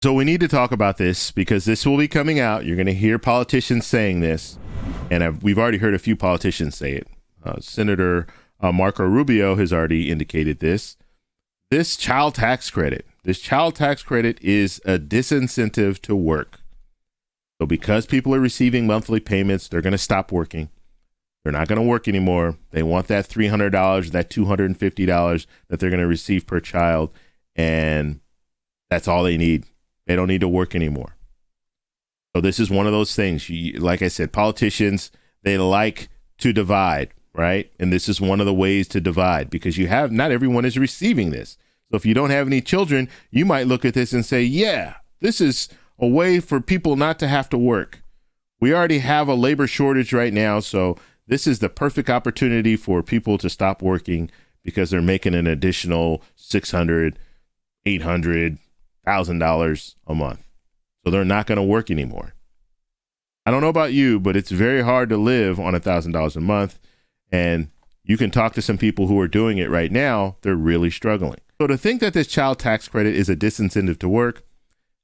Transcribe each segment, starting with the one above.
So we need to talk about this because this will be coming out. You're going to hear politicians saying this, and we've already heard a few politicians say it. Senator Marco Rubio has already indicated this. This child tax credit is a disincentive to work. So because people are receiving monthly payments, they're going to stop working. They're not going to work anymore. They want that $300, that $250 that they're going to receive per child, and that's all they need. They don't need to work anymore. So this is one of those things. Like I said, politicians, they like to divide, right? And this is one of the ways to divide because not everyone is receiving this. So if you don't have any children, you might look at this and say, yeah, this is a way for people not to have to work. We already have a labor shortage right now. So this is the perfect opportunity for people to stop working because they're making an additional $600, $800, $1,000 a month. So they're not going to work anymore. I don't know about you, but it's very hard to live on $1,000 a month. And you can talk to some people who are doing it right now. They're really struggling. So to think that this child tax credit is a disincentive to work,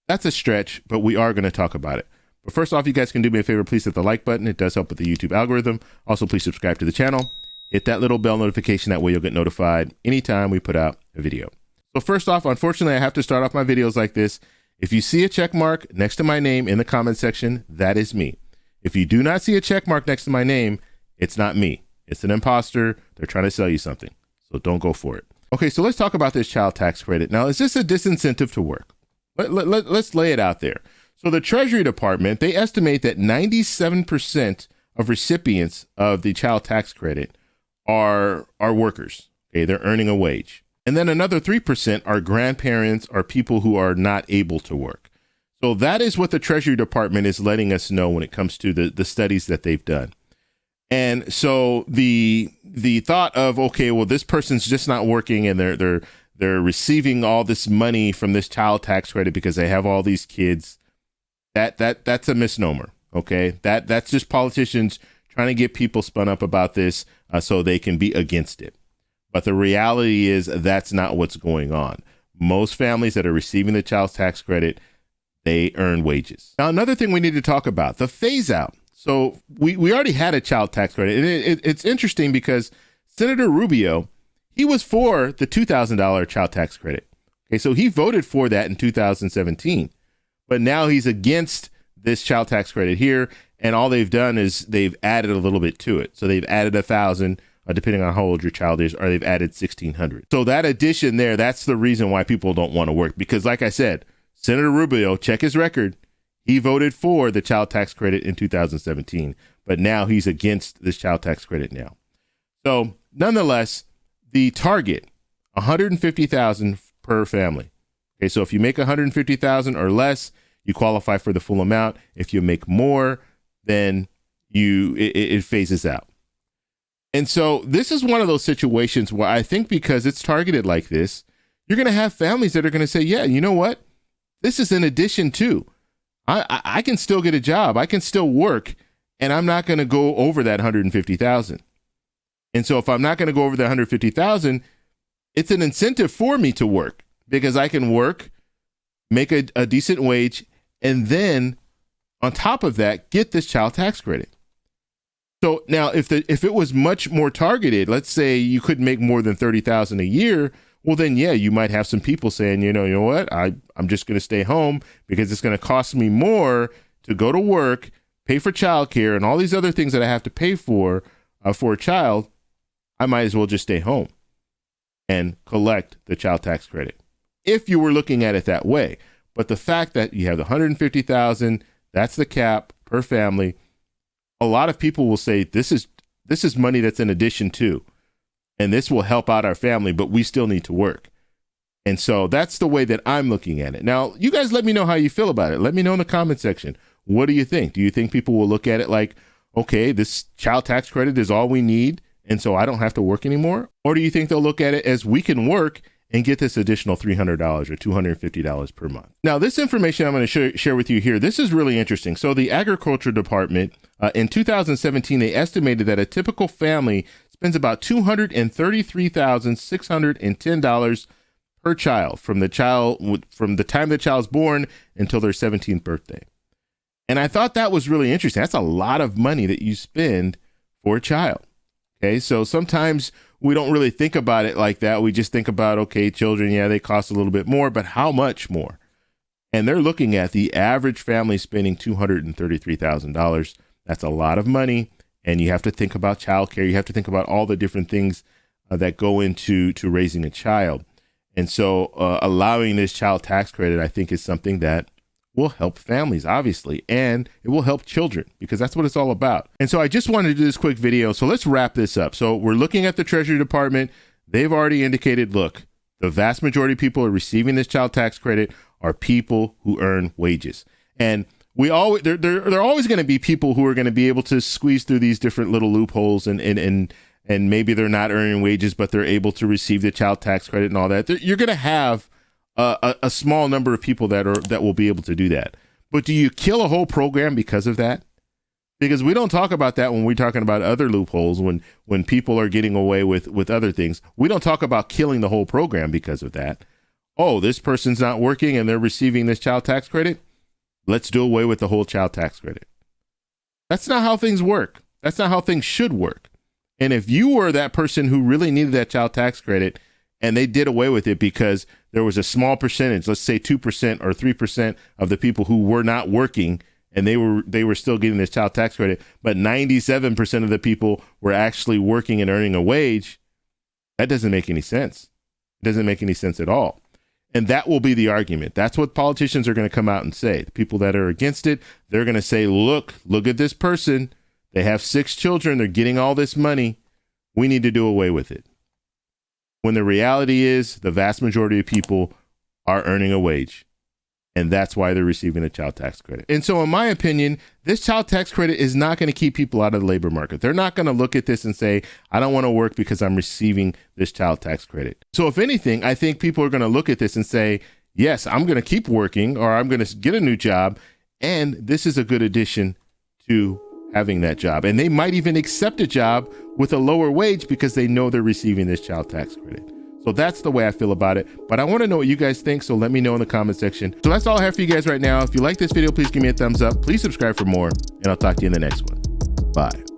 that's a stretch, but we are going to talk about it. But first off, you guys can do me a favor. Please hit the like button. It does help with the YouTube algorithm. Also, please subscribe to the channel. Hit that little bell notification. That way you'll get notified anytime we put out a video. So first off, unfortunately, I have to start off my videos like this. If you see a check mark next to my name in the comment section, that is me. If you do not see a check mark next to my name, it's not me. It's an imposter. They're trying to sell you something. So don't go for it. Okay, so let's talk about this child tax credit. Now, is this a disincentive to work? Let's lay it out there. So the Treasury Department, they estimate that 97% of recipients of the child tax credit are workers. Okay, they're earning a wage. And then another 3% are grandparents or people who are not able to work. So that is what the Treasury Department is letting us know when it comes to the studies that they've done. And so the thought of, okay, well, this person's just not working and they're receiving all this money from this child tax credit because they have all these kids. That's a misnomer. Okay, that's just politicians trying to get people spun up about this so they can be against it. But the reality is that's not what's going on. Most families that are receiving the child tax credit, they earn wages. Now, another thing we need to talk about, the phase out. So we already had a child tax credit. And it's interesting because Senator Rubio, he was for the $2,000 child tax credit. Okay, so he voted for that in 2017. But now he's against this child tax credit here. And all they've done is they've added a little bit to it. So they've added $1,000. Depending on how old your child is, or they've added $1,600. So that addition there, that's the reason why people don't want to work. Because like I said, Senator Rubio, check his record. He voted for the child tax credit in 2017, but now he's against this child tax credit now. So nonetheless, the target, $150,000 per family. Okay, so if you make $150,000 or less, you qualify for the full amount. If you make more, then it phases out. And so this is one of those situations where I think because it's targeted like this, you're going to have families that are going to say, yeah, you know what? This is in addition to, I can still get a job. I can still work, and I'm not going to go over that $150,000. And so if I'm not going to go over the $150,000, it's an incentive for me to work because I can work, make a decent wage, and then on top of that, get this child tax credit. So now if it was much more targeted, let's say you couldn't make more than $30,000 a year, well then, yeah, you might have some people saying, you know what, I'm just going to stay home because it's going to cost me more to go to work, pay for childcare and all these other things that I have to pay for a child. I might as well just stay home and collect the child tax credit if you were looking at it that way. But the fact that you have the $150,000, that's the cap per family. A lot of people will say this is money that's in addition to, and this will help out our family, but we still need to work. And so that's the way that I'm looking at it. Now, you guys let me know how you feel about it. Let me know in the comment section. What do you think? Do you think people will look at it like, okay, this child tax credit is all we need, and so I don't have to work anymore? Or do you think they'll look at it as we can work and get this additional $300 or $250 per month? Now, this information I'm going to share with you here, this is really interesting. So the Agriculture Department, in 2017, they estimated that a typical family spends about $233,610 per child from the time the child's born until their 17th birthday. And I thought that was really interesting. That's a lot of money that you spend for a child. Okay, so sometimes we don't really think about it like that. We just think about, okay, children, yeah, they cost a little bit more, but how much more? And they're looking at the average family spending $233,000. That's a lot of money. And you have to think about childcare. You have to think about all the different things that go into raising a child. And so allowing this child tax credit, I think, is something that will help families, obviously, and it will help children because that's what it's all about. And so I just wanted to do this quick video. So let's wrap this up. So we're looking at the Treasury Department. They've already indicated, look, the vast majority of people are receiving this child tax credit are people who earn wages. And there are always going to be people who are going to be able to squeeze through these different little loopholes and maybe they're not earning wages, but they're able to receive the child tax credit and all that. You're going to have a small number of people that will be able to do that. But do you kill a whole program because of that? Because we don't talk about that when we're talking about other loopholes, when people are getting away with other things. We don't talk about killing the whole program because of that. Oh, this person's not working and they're receiving this child tax credit. Let's do away with the whole child tax credit. That's not how things work. That's not how things should work. And if you were that person who really needed that child tax credit and they did away with it because there was a small percentage, let's say 2% or 3% of the people who were not working and they were still getting this child tax credit, but 97% of the people were actually working and earning a wage, that doesn't make any sense. It doesn't make any sense at all. And that will be the argument. That's what politicians are going to come out and say. The people that are against it, they're going to say, look at this person. They have 6 children. They're getting all this money. We need to do away with it. When the reality is the vast majority of people are earning a wage. And that's why they're receiving a child tax credit. And so in my opinion, this child tax credit is not going to keep people out of the labor market. They're not going to look at this and say, I don't want to work because I'm receiving this child tax credit. So if anything, I think people are going to look at this and say, yes, I'm going to keep working or I'm going to get a new job. And this is a good addition to having that job. And they might even accept a job with a lower wage because they know they're receiving this child tax credit. So that's the way I feel about it. But I want to know what you guys think. So let me know in the comment section. So that's all I have for you guys right now. If you like this video, please give me a thumbs up. Please subscribe for more. And I'll talk to you in the next one. Bye.